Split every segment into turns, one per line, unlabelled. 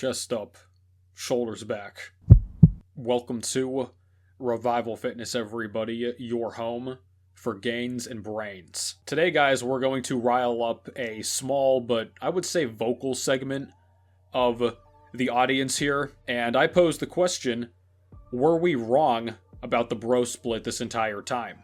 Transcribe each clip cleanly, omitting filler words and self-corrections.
chest up, shoulders back. Welcome to Revival Fitness, everybody, your home for gains and brains. Today, guys, we're going to rile up a small, but I would say vocal segment of the audience here, and I posed the question, were we wrong about the bro split this entire time?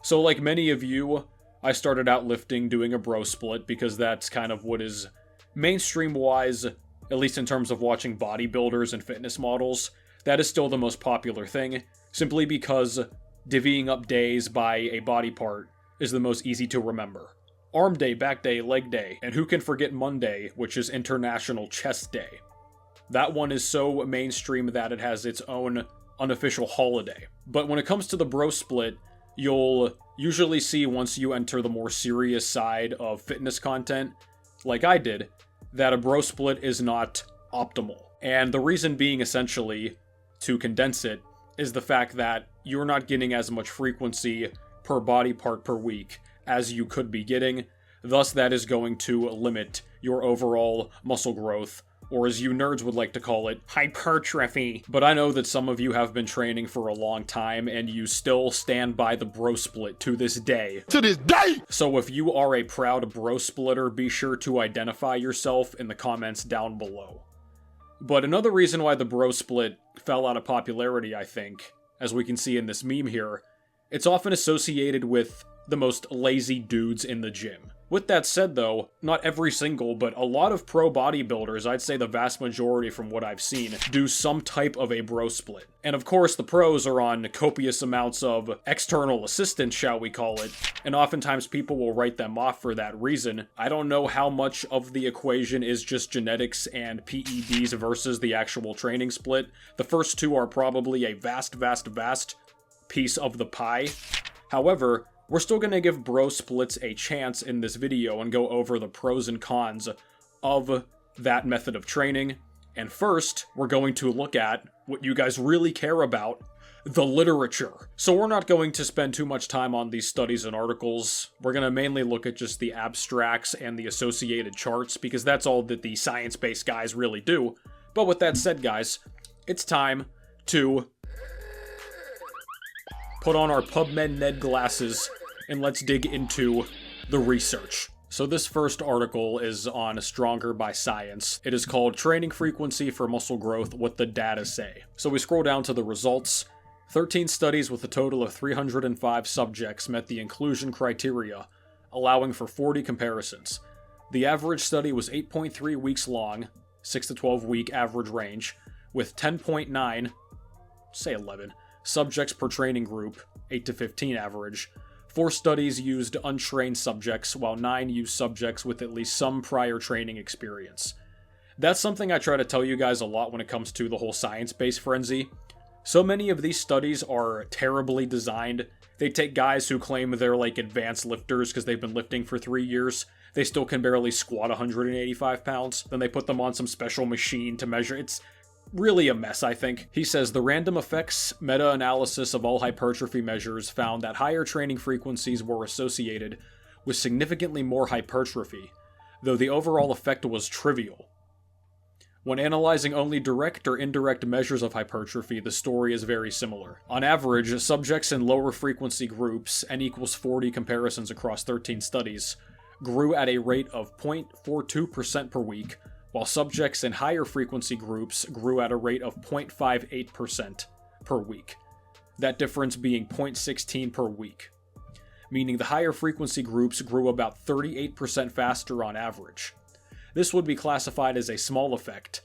So like many of you, I started out lifting doing a bro split because that's kind of what is mainstream-wise, at least in terms of watching bodybuilders and fitness models, that is still the most popular thing, simply because divvying up days by a body part is the most easy to remember. Arm day, back day, leg day, and who can forget Monday, which is International Chest Day. That one is so mainstream that it has its own unofficial holiday. But when it comes to the bro split, you'll usually see once you enter the more serious side of fitness content, like I did, that a bro split is not optimal. And the reason being, essentially, to condense it, is the fact that you're not getting as much frequency per body part per week as you could be getting, thus that is going to limit your overall muscle growth, or as you nerds would like to call it, hypertrophy. But I know that some of you have been training for a long time and you still stand by the bro split to this day. To this day! So if you are a proud bro splitter, be sure to identify yourself in the comments down below. But another reason why the bro split fell out of popularity, I think, as we can see in this meme here, it's often associated with the most lazy dudes in the gym. With that said though, not every single, but a lot of pro bodybuilders, I'd say the vast majority from what I've seen, do some type of a bro split. And of course the pros are on copious amounts of external assistance, shall we call it, and oftentimes people will write them off for that reason. I don't know how much of the equation is just genetics and PEDs versus the actual training split. The first two are probably a vast piece of the pie. However, we're still going to give bro splits a chance in this video and go over the pros and cons of that method of training. And first, we're going to look at what you guys really care about, the literature. So we're not going to spend too much time on these studies and articles. We're going to mainly look at just the abstracts and the associated charts, because that's all that the science-based guys really do. But with that said, guys, it's time to put on our PubMed Ned glasses and let's dig into the research. So this first article is on Stronger by Science. It is called Training Frequency for Muscle Growth, What the Data Say. So we scroll down to the results. 13 studies with a total of 305 subjects met the inclusion criteria, allowing for 40 comparisons. The average study was 8.3 weeks long, 6 to 12 week average range, with 10.9, say 11, subjects per training group, 8 to 15 average. 4 studies used untrained subjects, while 9 used subjects with at least some prior training experience. That's something I try to tell you guys a lot when it comes to the whole science-based frenzy. So many of these studies are terribly designed. They take guys who claim they're like advanced lifters because they've been lifting for 3 years. They still can barely squat 185 pounds. Then they put them on some special machine to measure. It's really a mess, I think. He says the random effects meta-analysis of all hypertrophy measures found that higher training frequencies were associated with significantly more hypertrophy, though the overall effect was trivial. When analyzing only direct or indirect measures of hypertrophy, the story is very similar. On average, subjects in lower frequency groups, n equals 40 comparisons across 13 studies, grew at a rate of 0.42% per week, while subjects in higher frequency groups grew at a rate of 0.58% per week. That difference being 0.16 per week, meaning the higher frequency groups grew about 38% faster on average. This would be classified as a small effect,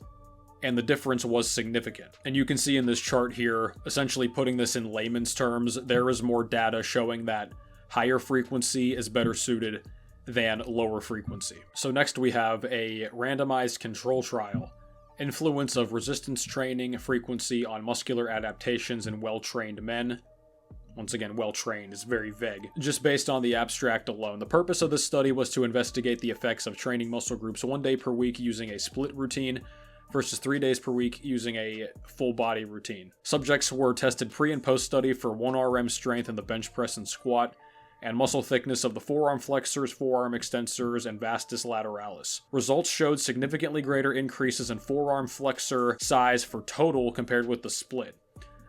and the difference was significant. And you can see in this chart here, essentially putting this in layman's terms, there is more data showing that higher frequency is better suited than lower frequency. So next we have a randomized control trial. Influence of resistance training frequency on muscular adaptations in well-trained men. Once again, well-trained is very vague. Just based on the abstract alone. The purpose of this study was to investigate the effects of training muscle groups 1 day per week using a split routine versus 3 days per week using a full body routine. Subjects were tested pre and post study for 1 RM strength in the bench press and squat, and muscle thickness of the forearm flexors, forearm extensors, and vastus lateralis. Results showed significantly greater increases in forearm flexor size for total compared with the split.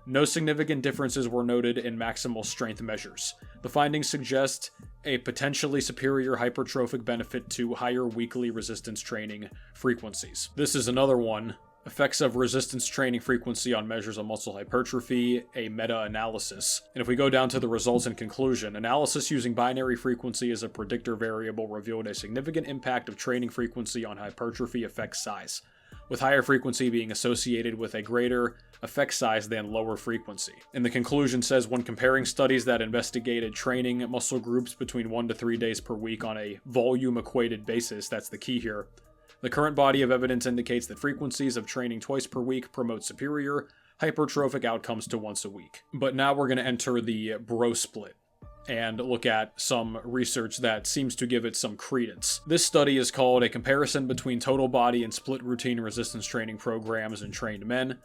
No significant differences were noted in maximal strength measures. The findings suggest a potentially superior hypertrophic benefit to higher weekly resistance training frequencies. This is another one. Effects of resistance training frequency on measures of muscle hypertrophy, a meta-analysis. And if we go down to the results and conclusion, analysis using binary frequency as a predictor variable revealed a significant impact of training frequency on hypertrophy effect size, with higher frequency being associated with a greater effect size than lower frequency. And the conclusion says, when comparing studies that investigated training muscle groups between 1 to 3 days per week on a volume-equated basis, that's the key here, the current body of evidence indicates that frequencies of training twice per week promote superior hypertrophic outcomes to once a week. But now we're going to enter the bro split and look at some research that seems to give it some credence. This study is called A Comparison Between Total Body and Split Routine Resistance Training Programs in Trained Men.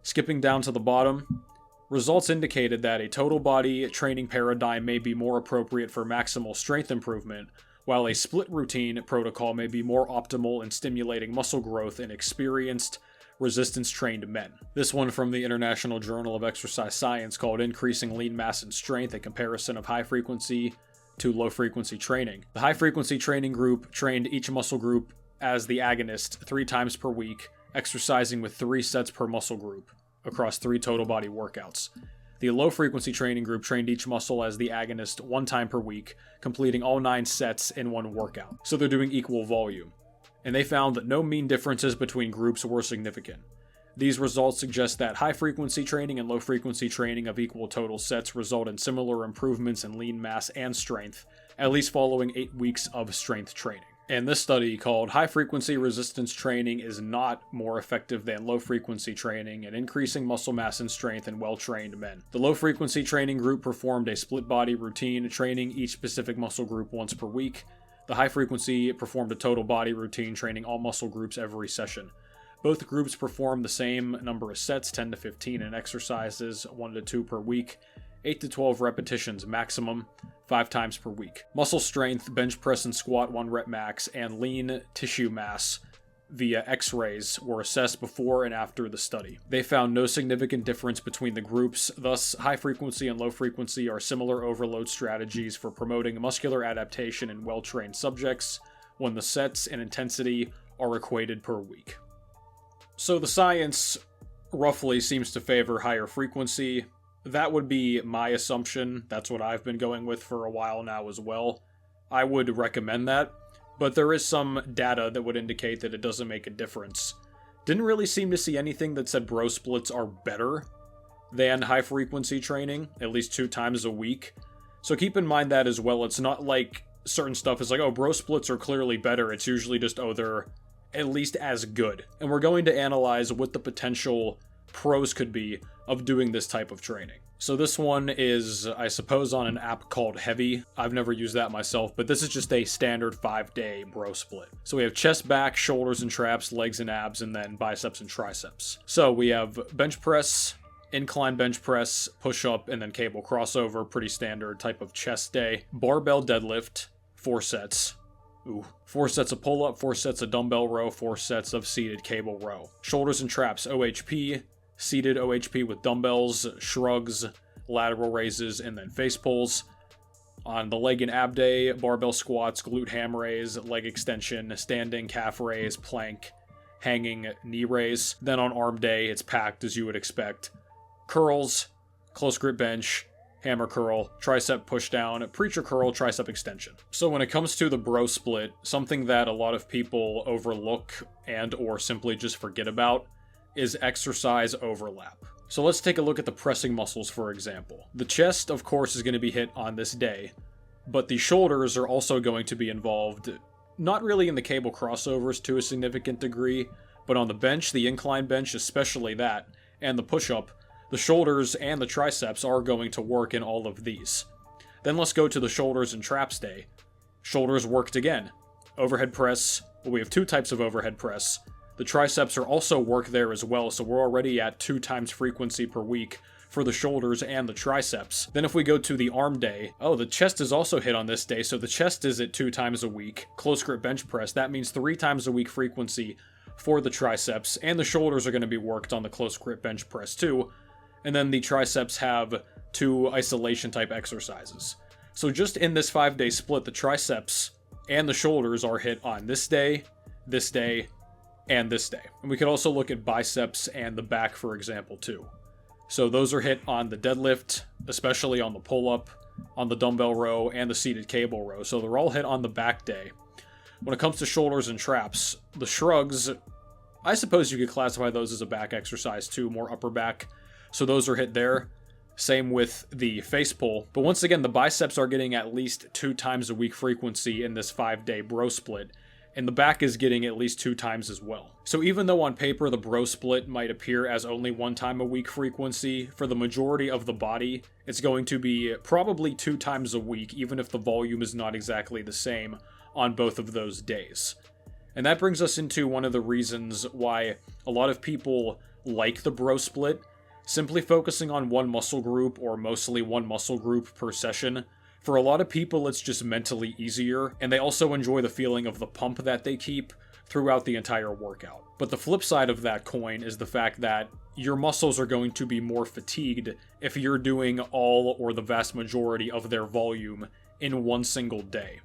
Skipping down to the bottom, results indicated that a total body training paradigm may be more appropriate for maximal strength improvement, while a split routine protocol may be more optimal in stimulating muscle growth in experienced, resistance-trained men. This one from the International Journal of Exercise Science called Increasing Lean Mass and Strength, a comparison of high-frequency to low-frequency training. The high-frequency training group trained each muscle group as the agonist 3 times per week, exercising with 3 sets per muscle group across 3 total body workouts. The low-frequency training group trained each muscle as the agonist 1 time per week, completing all 9 sets in one workout. So they're doing equal volume. And they found that no mean differences between groups were significant. These results suggest that high-frequency training and low-frequency training of equal total sets result in similar improvements in lean mass and strength, at least following 8 weeks of strength training. And this study, called High-Frequency Resistance Training is Not More Effective Than Low-Frequency Training in Increasing Muscle Mass and Strength in Well-Trained Men. The low-frequency training group performed a split-body routine, training each specific muscle group once per week. The high-frequency performed a total body routine, training all muscle groups every session. Both groups performed the same number of sets, 10 to 15, and exercises, 1 to 2 per week, 8 to 12 repetitions maximum, 5 times per week. Muscle strength, bench press and squat 1 rep max, and lean tissue mass via x-rays were assessed before and after the study. They found no significant difference between the groups, thus high frequency and low frequency are similar overload strategies for promoting muscular adaptation in well-trained subjects when the sets and intensity are equated per week. So the science roughly seems to favor higher frequency. That would be my assumption. That's what I've been going with for a while now as well. I would recommend that, but there is some data that would indicate that it doesn't make a difference. Didn't really seem to see anything that said bro splits are better than high frequency training, at least 2 times a week. So keep in mind that as well. It's not like certain stuff is like, oh, bro splits are clearly better. It's usually just, oh, they're at least as good. And we're going to analyze what the potential pros could be of doing this type of training. So this one is, I suppose, on an app called Heavy. I've never used that myself, but this is just a standard 5-day bro split. So we have chest, back, shoulders and traps, legs and abs, and then biceps and triceps. So we have bench press, incline bench press, push-up, and then cable crossover, pretty standard type of chest day. Barbell deadlift, 4 sets. 4 sets of pull-up, 4 sets of dumbbell row, 4 sets of seated cable row. Shoulders and traps, OHP, seated OHP with dumbbells, shrugs, lateral raises, and then face pulls. On the leg and ab day, barbell squats, glute ham raise, leg extension, standing calf raise, plank, hanging knee raise. Then on arm day, it's packed as you would expect. Curls, close grip bench, hammer curl, tricep push down, preacher curl, tricep extension. So when it comes to the bro split, something that a lot of people overlook and or simply just forget about is exercise overlap. So let's take a look at the pressing muscles, for example. The chest, of course, is going to be hit on this day, but the shoulders are also going to be involved, not really in the cable crossovers to a significant degree, but on the bench, the incline bench, especially that, and the push-up, the shoulders and the triceps are going to work in all of these. Then let's go to the shoulders and traps day. Shoulders worked again. Overhead press, well, we have 2 types of overhead press. The triceps are also worked there as well, so we're already at 2 times frequency per week for the shoulders and the triceps. Then if we go to the arm day, oh, the chest is also hit on this day, so the chest is at 2 times a week. Close grip bench press, that means 3 times a week frequency for the triceps, and the shoulders are going to be worked on the close grip bench press too. And then the triceps have 2 isolation type exercises. So just in this 5-day split, the triceps and the shoulders are hit on this day, and this day. And we could also look at biceps and the back, for example, too. So those are hit on the deadlift, especially on the pull-up, on the dumbbell row, and the seated cable row. So they're all hit on the back day. When it comes to shoulders and traps, the shrugs, I suppose you could classify those as a back exercise too, more upper back. So those are hit there. Same with the face pull. But once again, the biceps are getting at least 2 times a week frequency in this 5-day bro split. And the back is getting at least 2 times as well. So even though on paper the bro split might appear as only 1 time a week frequency, for the majority of the body, it's going to be probably 2 times a week, even if the volume is not exactly the same on both of those days. And that brings us into one of the reasons why a lot of people like the bro split. Simply focusing on one muscle group, or mostly one muscle group per session, for a lot of people it's just mentally easier, and they also enjoy the feeling of the pump that they keep throughout the entire workout. But the flip side of that coin is the fact that your muscles are going to be more fatigued if you're doing all or the vast majority of their volume in one single day.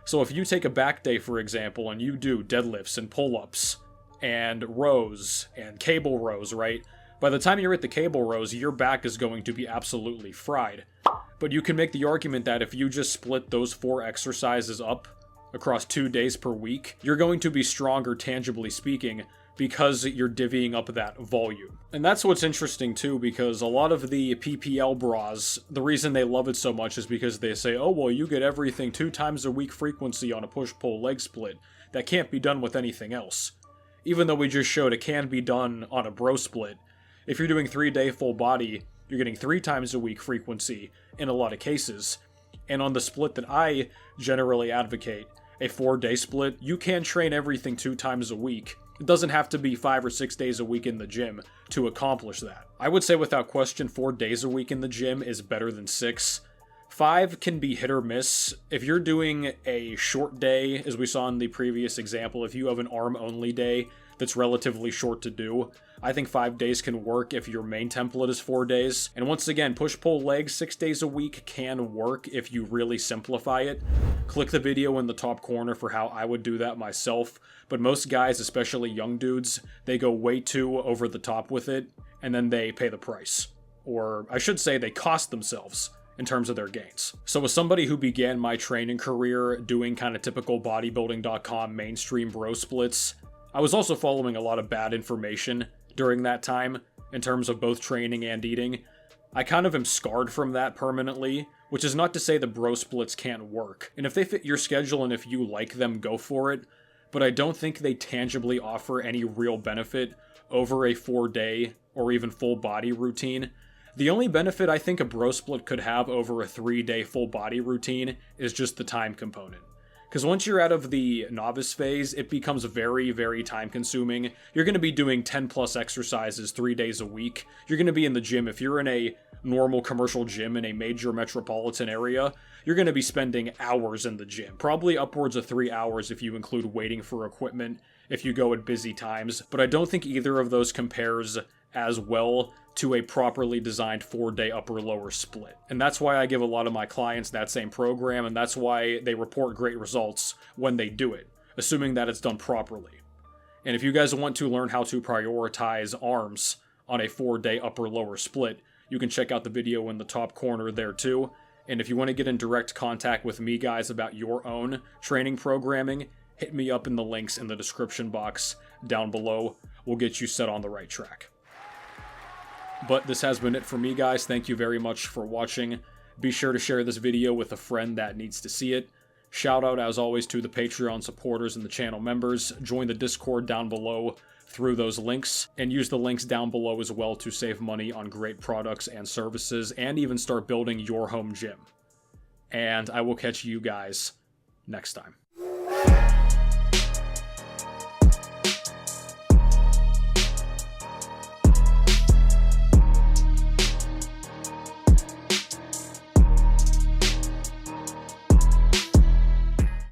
So if you take a back day, for example, and you do deadlifts and pull-ups and rows and cable rows, right? By the time you're at the cable rows, your back is going to be absolutely fried. But you can make the argument that if you just split those 4 exercises up across 2 days per week, you're going to be stronger, tangibly speaking, because you're divvying up that volume. And that's what's interesting too, because a lot of the PPL bras, the reason they love it so much is because they say, oh, well, you get everything 2 times a week frequency on a push-pull leg split. That can't be done with anything else. Even though we just showed it can be done on a bro split. If you're doing 3-day full body, you're getting 3 times a week frequency in a lot of cases. And on the split that I generally advocate, a 4-day split, you can train everything 2 times a week. It doesn't have to be 5 or 6 days a week in the gym to accomplish that. I would say without question 4 days a week in the gym is better than 6. 5 can be hit or miss. If you're doing a short day, as we saw in the previous example, if you have an arm-only day that's relatively short to do, I think 5 days can work if your main template is 4 days. And once again, push-pull legs 6 days a week can work if you really simplify it. Click the video in the top corner for how I would do that myself. But most guys, especially young dudes, they go way too over the top with it, and then they pay the price. Or I should say they cost themselves in terms of their gains. So as somebody who began my training career doing kind of typical bodybuilding.com mainstream bro splits, I was also following a lot of bad information during that time in terms of both training and eating. I kind of am scarred from that permanently, which is not to say the bro splits can't work. And if they fit your schedule and if you like them, go for it. But I don't think they tangibly offer any real benefit over a 4-day or even full body routine. The only benefit I think a bro split could have over a 3-day full body routine is just the time component. Because once you're out of the novice phase, it becomes very, very time consuming. You're going to be doing 10 plus exercises 3 days a week. You're going to be in the gym. If you're in a normal commercial gym in a major metropolitan area, you're going to be spending hours in the gym. Probably upwards of 3 hours if you include waiting for equipment, if you go at busy times. But I don't think either of those compares as well to a properly designed 4-day upper-lower split. And that's why I give a lot of my clients that same program, and that's why they report great results when they do it, assuming that it's done properly. And if you guys want to learn how to prioritize arms on a 4-day upper-lower split, you can check out the video in the top corner there too. And if you want to get in direct contact with me, guys, about your own training programming, hit me up in the links in the description box down below. We'll get you set on the right track. But this has been it for me, guys. Thank you very much for watching. Be sure to share this video with a friend that needs to see it. Shout out, as always, to the Patreon supporters and the channel members. Join the Discord down below through those links, and use the links down below as well to save money on great products and services, and even start building your home gym. And I will catch you guys next time.